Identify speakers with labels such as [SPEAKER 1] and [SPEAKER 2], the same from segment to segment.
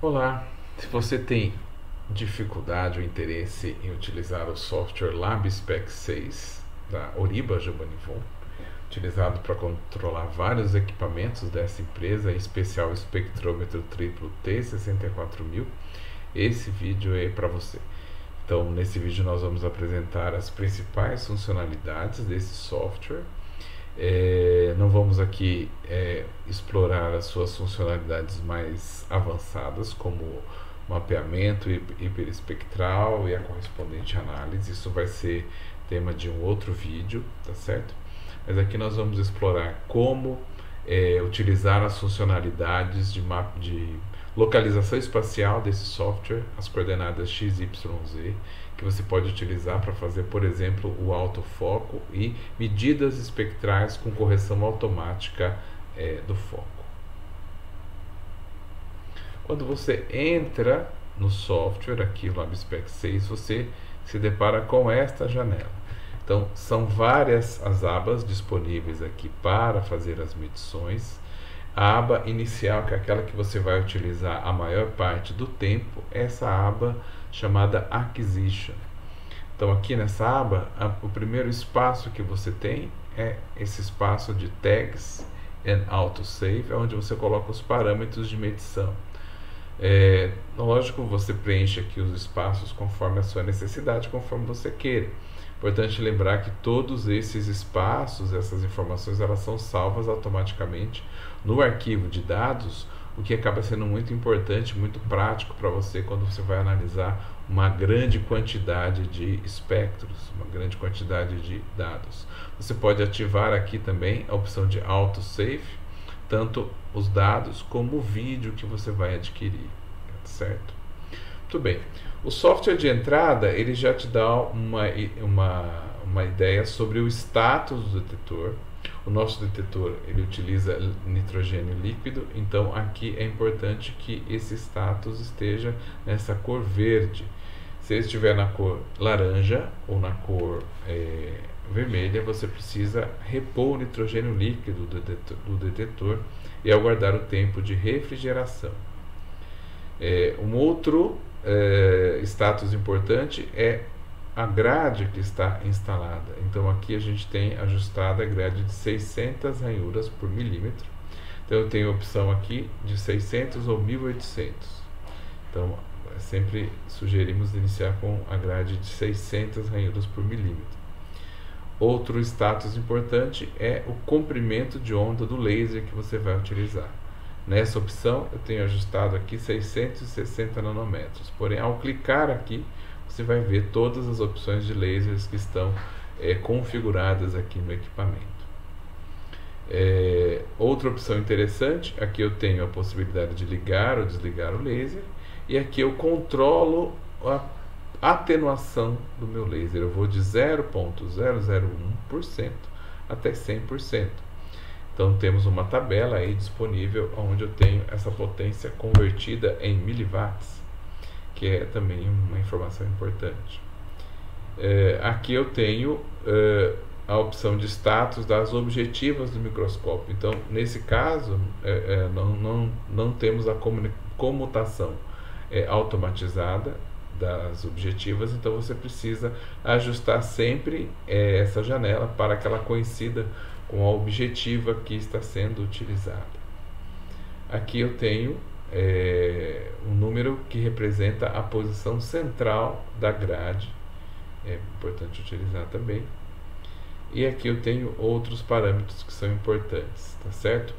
[SPEAKER 1] Olá, se você tem dificuldade ou interesse em utilizar o software LabSpec 6 da Oriba Jabonivon, utilizado para controlar vários equipamentos dessa empresa, em especial o espectrômetro triplo T64000, esse vídeo é para você. Então, nesse vídeo nós vamos apresentar as principais funcionalidades desse software. Não vamos aqui explorar as suas funcionalidades mais avançadas, como mapeamento hiperespectral e a correspondente análise. Isso vai ser tema de um outro vídeo, tá certo? Mas aqui nós vamos explorar como utilizar as funcionalidades de localização espacial desse software, as coordenadas x, y, z, que você pode utilizar para fazer, por exemplo, o autofoco e medidas espectrais com correção automática do foco. Quando você entra no software, aqui no LabSpec 6, você se depara com esta janela. Então, são várias as abas disponíveis aqui para fazer as medições. A aba inicial, que é aquela que você vai utilizar a maior parte do tempo, é essa aba chamada Acquisition. Então, aqui nessa aba, o primeiro espaço que você tem é esse espaço de Tags and Autosave, onde você coloca os parâmetros de medição. Lógico, você preenche aqui os espaços conforme a sua necessidade, conforme você queira. Importante lembrar que todos esses espaços, essas informações, elas são salvas automaticamente no arquivo de dados, o que acaba sendo muito importante, muito prático para você quando você vai analisar uma grande quantidade de espectros, uma grande quantidade de dados. Você pode ativar aqui também a opção de autosave, tanto os dados como o vídeo que você vai adquirir, certo? Muito bem. O software de entrada, ele já te dá uma ideia sobre o status do detetor. O nosso detetor, ele utiliza nitrogênio líquido, então aqui é importante que esse status esteja nessa cor verde. Se ele estiver na cor laranja ou na cor vermelha, você precisa repor o nitrogênio líquido do detetor e aguardar o tempo de refrigeração. Um outro status importante é a grade que está instalada. Então aqui a gente tem ajustada a grade de 600 ranhuras por milímetro. Então eu tenho a opção aqui de 600 ou 1800. Então sempre sugerimos iniciar com a grade de 600 ranhuras por milímetro. Outro status importante é o comprimento de onda do laser que você vai utilizar. Nessa opção eu tenho ajustado aqui 660 nanômetros, porém ao clicar aqui você vai ver todas as opções de lasers que estão configuradas aqui no equipamento. Outra opção interessante, aqui eu tenho a possibilidade de ligar ou desligar o laser, e aqui eu controlo a atenuação do meu laser. Eu vou de 0,001% até 100%. Então temos uma tabela aí disponível onde eu tenho essa potência convertida em miliwatts, que é também uma informação importante. Aqui eu tenho a opção de status das objetivas do microscópio. Então nesse caso não temos a comutação automatizada das objetivas, então você precisa ajustar sempre essa janela para que ela coincida com a objetiva que está sendo utilizada. Aqui eu tenho um número que representa a posição central da grade, é importante utilizar também. E aqui eu tenho outros parâmetros que são importantes, tá certo?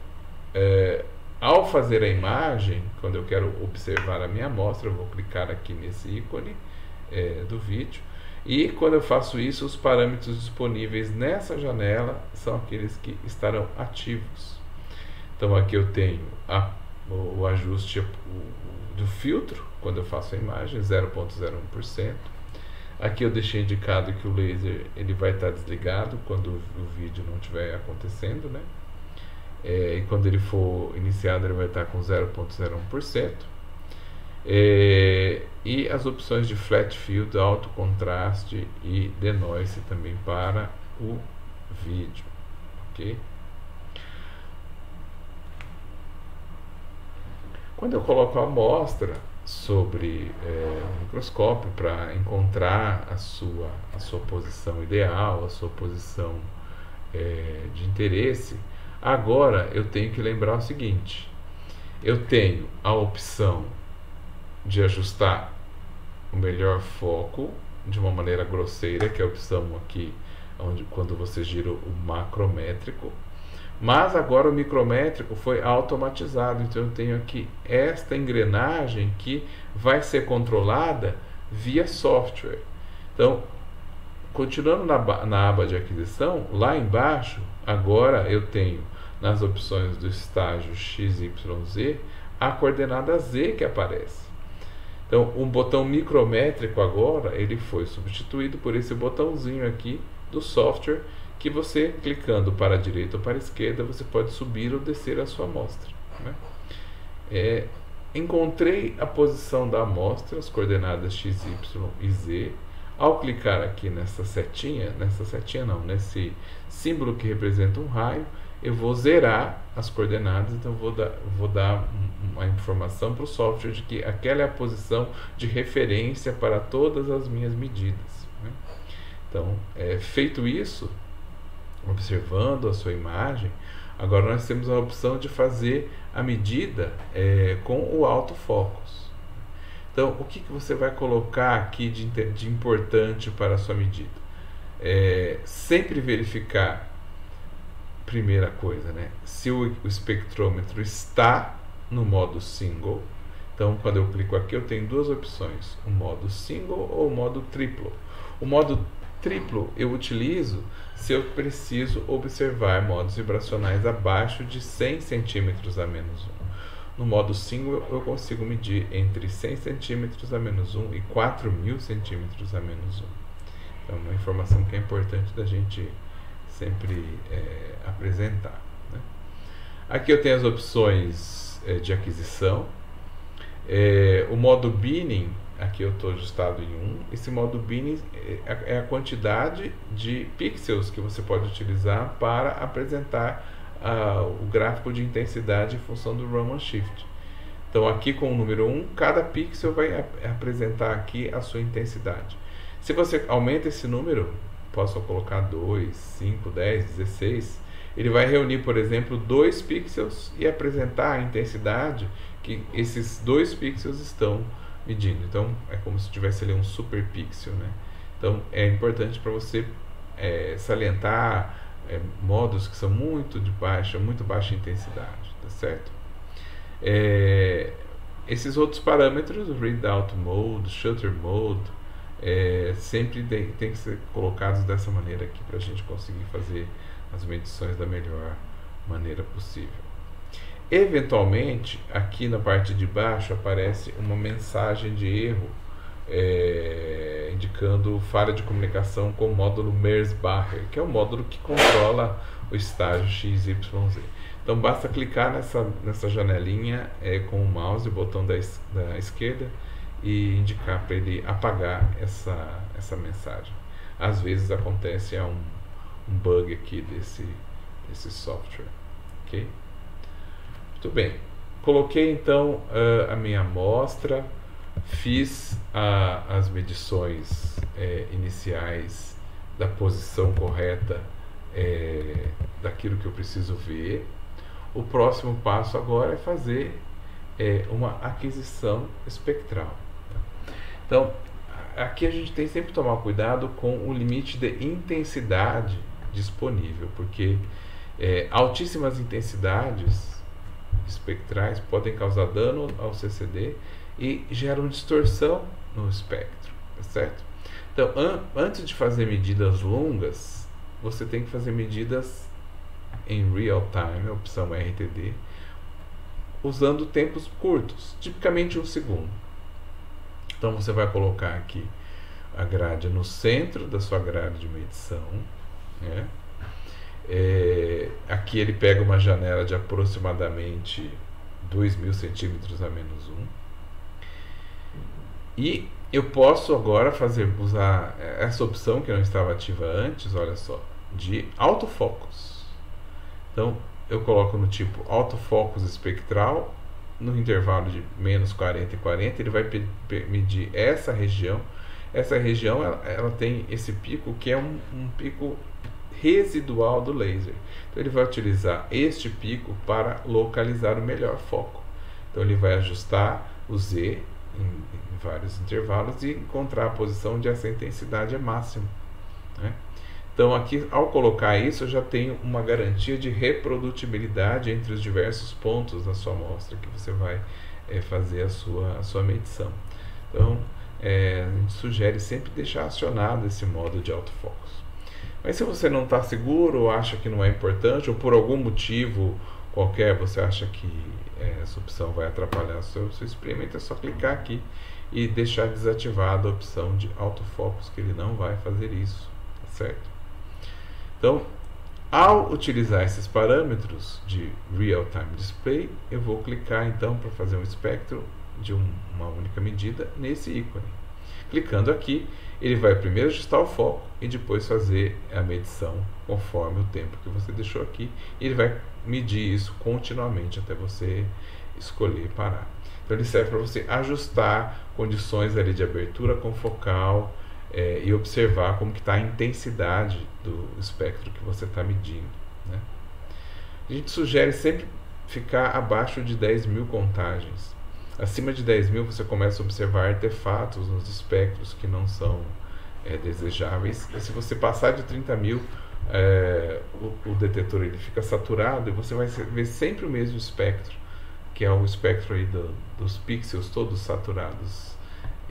[SPEAKER 1] Ao fazer a imagem, quando eu quero observar a minha amostra, eu vou clicar aqui nesse ícone do vídeo. E quando eu faço isso, os parâmetros disponíveis nessa janela são aqueles que estarão ativos. Então aqui eu tenho o ajuste do filtro, quando eu faço a imagem, 0,01%. Aqui eu deixei indicado que o laser ele vai estar desligado quando o vídeo não estiver acontecendo, né? E quando ele for iniciado, ele vai estar com 0,01%. E as opções de Flat Field, alto contraste e denoise também para o vídeo, ok? Quando eu coloco a amostra sobre o microscópio para encontrar a sua posição ideal, a sua posição de interesse, agora eu tenho que lembrar o seguinte: eu tenho a opção de ajustar o melhor foco de uma maneira grosseira, que é a opção aqui quando você gira o macrométrico, mas agora o micrométrico foi automatizado, então eu tenho aqui esta engrenagem que vai ser controlada via software. Então, continuando na aba de aquisição, lá embaixo, agora eu tenho nas opções do estágio XYZ a coordenada Z que aparece. Então, o botão micrométrico agora ele foi substituído por esse botãozinho aqui do software, que você clicando para a direita ou para a esquerda você pode subir ou descer a sua amostra, né? Encontrei a posição da amostra, as coordenadas x, y e z. Ao clicar aqui nessa setinha não, nesse símbolo que representa um raio, eu vou zerar as coordenadas, então vou dar uma informação para o software de que aquela é a posição de referência para todas as minhas medidas, né? Então, feito isso, observando a sua imagem, agora nós temos a opção de fazer a medida com o autofocus. Então, o que você vai colocar aqui de importante para a sua medida? Sempre verificar, primeira coisa, né, se o espectrômetro está no modo single. Então, quando eu clico aqui, eu tenho duas opções: o modo single ou o modo triplo. O modo triplo eu utilizo se eu preciso observar modos vibracionais abaixo de 100 centímetros a menos 1. No modo single eu consigo medir entre 100 centímetros a menos 1 e 4.000 centímetros a menos 1. Então, uma informação que é importante da gente sempre apresentar, né? Aqui eu tenho as opções de aquisição. O modo binning, aqui eu estou ajustado em 1. Esse modo binning é a quantidade de pixels que você pode utilizar para apresentar o gráfico de intensidade em função do Raman Shift. Então, aqui com o número 1, cada pixel vai apresentar aqui a sua intensidade. Se você aumenta esse número, posso colocar 2, 5, 10, 16, ele vai reunir, por exemplo, 2 pixels e apresentar a intensidade que esses 2 pixels estão medindo. Então, é como se tivesse ali um super pixel, né? Então, é importante para você salientar modos que são muito baixa intensidade, tá certo? Esses outros parâmetros, o readout mode, shutter mode, sempre tem que ser colocados dessa maneira aqui para a gente conseguir fazer as medições da melhor maneira possível. Eventualmente, aqui na parte de baixo aparece uma mensagem de erro indicando falha de comunicação com o módulo Mersbacher, que é o módulo que controla o estágio XYZ. Então basta clicar nessa janelinha com o mouse, o botão da esquerda, e indicar para ele apagar essa mensagem. Às vezes acontece um bug aqui desse software, ok? Muito bem, coloquei então a minha amostra, fiz as medições iniciais da posição correta daquilo que eu preciso ver. O próximo passo agora é fazer uma aquisição espectral. Então, aqui a gente tem sempre que tomar cuidado com o limite de intensidade disponível, porque altíssimas intensidades espectrais podem causar dano ao CCD e geram distorção no espectro, tá certo? Então, antes de fazer medidas longas, você tem que fazer medidas em real time, a opção RTD, usando tempos curtos, tipicamente 1 segundo. Então você vai colocar aqui a grade no centro da sua grade de medição, né? Aqui ele pega uma janela de aproximadamente 2.000 centímetros a menos 1. E eu posso agora usar essa opção que não estava ativa antes, olha só, de autofocus. Então eu coloco no tipo autofocus espectral no intervalo de menos 40 e 40, ele vai medir essa região. Essa região ela tem esse pico que é um pico residual do laser. Então ele vai utilizar este pico para localizar o melhor foco. Então ele vai ajustar o Z em vários intervalos e encontrar a posição onde essa intensidade é máxima, né? Então aqui, ao colocar isso, eu já tenho uma garantia de reprodutibilidade entre os diversos pontos da sua amostra que você vai fazer a sua medição. Então a gente sugere sempre deixar acionado esse modo de autofocus. Mas se você não está seguro, ou acha que não é importante, ou por algum motivo qualquer você acha que essa opção vai atrapalhar o seu experimento, é só clicar aqui e deixar desativada a opção de autofocus, que ele não vai fazer isso, tá certo? Então, ao utilizar esses parâmetros de Real-Time Display, eu vou clicar então para fazer um espectro de uma única medida nesse ícone. Clicando aqui, ele vai primeiro ajustar o foco e depois fazer a medição conforme o tempo que você deixou aqui. E ele vai medir isso continuamente até você escolher parar. Então ele serve para você ajustar condições ali de abertura com focal e observar como que está a intensidade do espectro que você está medindo, né? A gente sugere sempre ficar abaixo de 10.000 contagens. Acima de 10.000 você começa a observar artefatos nos espectros que não são desejáveis. E se você passar de 30.000, o detetor ele fica saturado e você vai ver sempre o mesmo espectro, que é o espectro aí dos pixels todos saturados.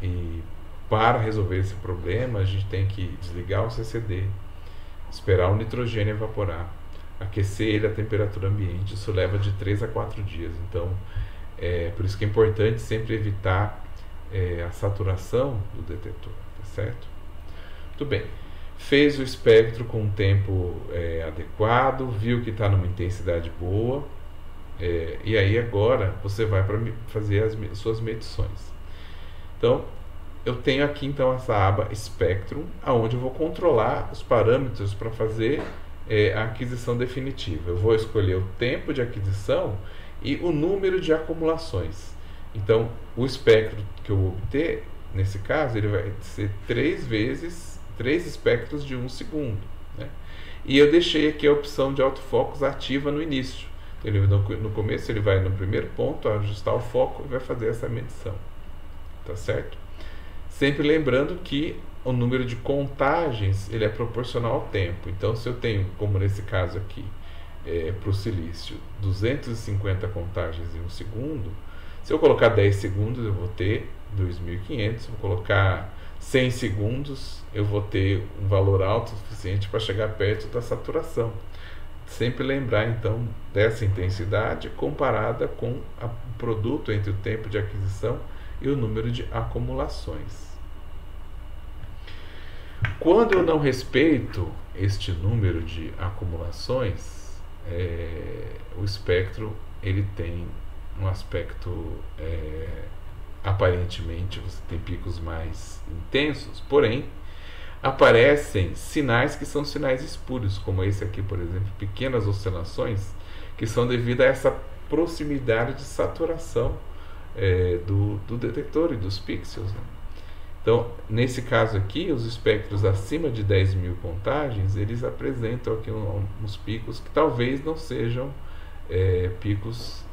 [SPEAKER 1] E para resolver esse problema, a gente tem que desligar o CCD, esperar o nitrogênio evaporar, aquecer ele a temperatura ambiente. Isso leva de 3 a 4 dias. Então, por isso que é importante sempre evitar a saturação do detetor, tá certo? Muito bem. Fez o espectro com um tempo adequado, viu que está numa intensidade boa, e aí agora você vai para fazer as suas medições. Então, eu tenho aqui então essa aba Spectrum, onde eu vou controlar os parâmetros para fazer a aquisição definitiva. Eu vou escolher o tempo de aquisição e o número de acumulações. Então, o espectro que eu obter, nesse caso, ele vai ser 3 espectros de 1 segundo, né? E eu deixei aqui a opção de autofocus ativa no início. No começo ele vai no primeiro ponto, ajustar o foco e vai fazer essa medição, tá certo? Sempre lembrando que o número de contagens ele é proporcional ao tempo. Então, se eu tenho, como nesse caso aqui, para o silício, 250 contagens em 1 segundo, se eu colocar 10 segundos, eu vou ter 2.500. Se eu colocar 100 segundos, eu vou ter um valor alto o suficiente para chegar perto da saturação. Sempre lembrar, então, dessa intensidade comparada com o produto entre o tempo de aquisição e o número de acumulações. Quando eu não respeito este número de acumulações, o espectro ele tem um aspecto aparentemente você tem picos mais intensos, porém aparecem sinais que são sinais espúrios, como esse aqui, por exemplo, pequenas oscilações que são devido a essa proximidade de saturação do detetor e dos pixels, né? Então, nesse caso aqui, os espectros acima de 10.000 contagens, eles apresentam aqui uns picos que talvez não sejam picos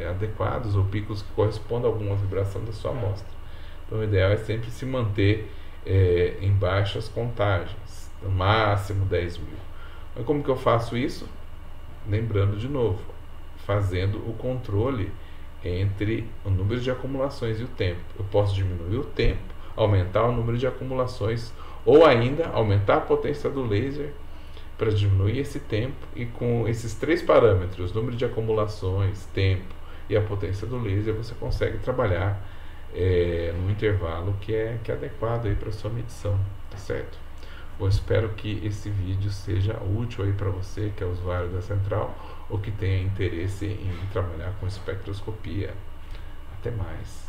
[SPEAKER 1] adequados ou picos que correspondam a alguma vibração da sua amostra. Então, o ideal é sempre se manter em baixas contagens, no máximo 10.000. Mas como que eu faço isso? Lembrando de novo, fazendo o controle entre o número de acumulações e o tempo. Eu posso diminuir o tempo, aumentar o número de acumulações, ou ainda aumentar a potência do laser para diminuir esse tempo, e com esses 3 parâmetros, número de acumulações, tempo e a potência do laser, você consegue trabalhar num intervalo que é adequado para a sua medição, tá certo? Bom, espero que esse vídeo seja útil aí para você que é usuário da Central ou que tenha interesse em trabalhar com espectroscopia. Até mais.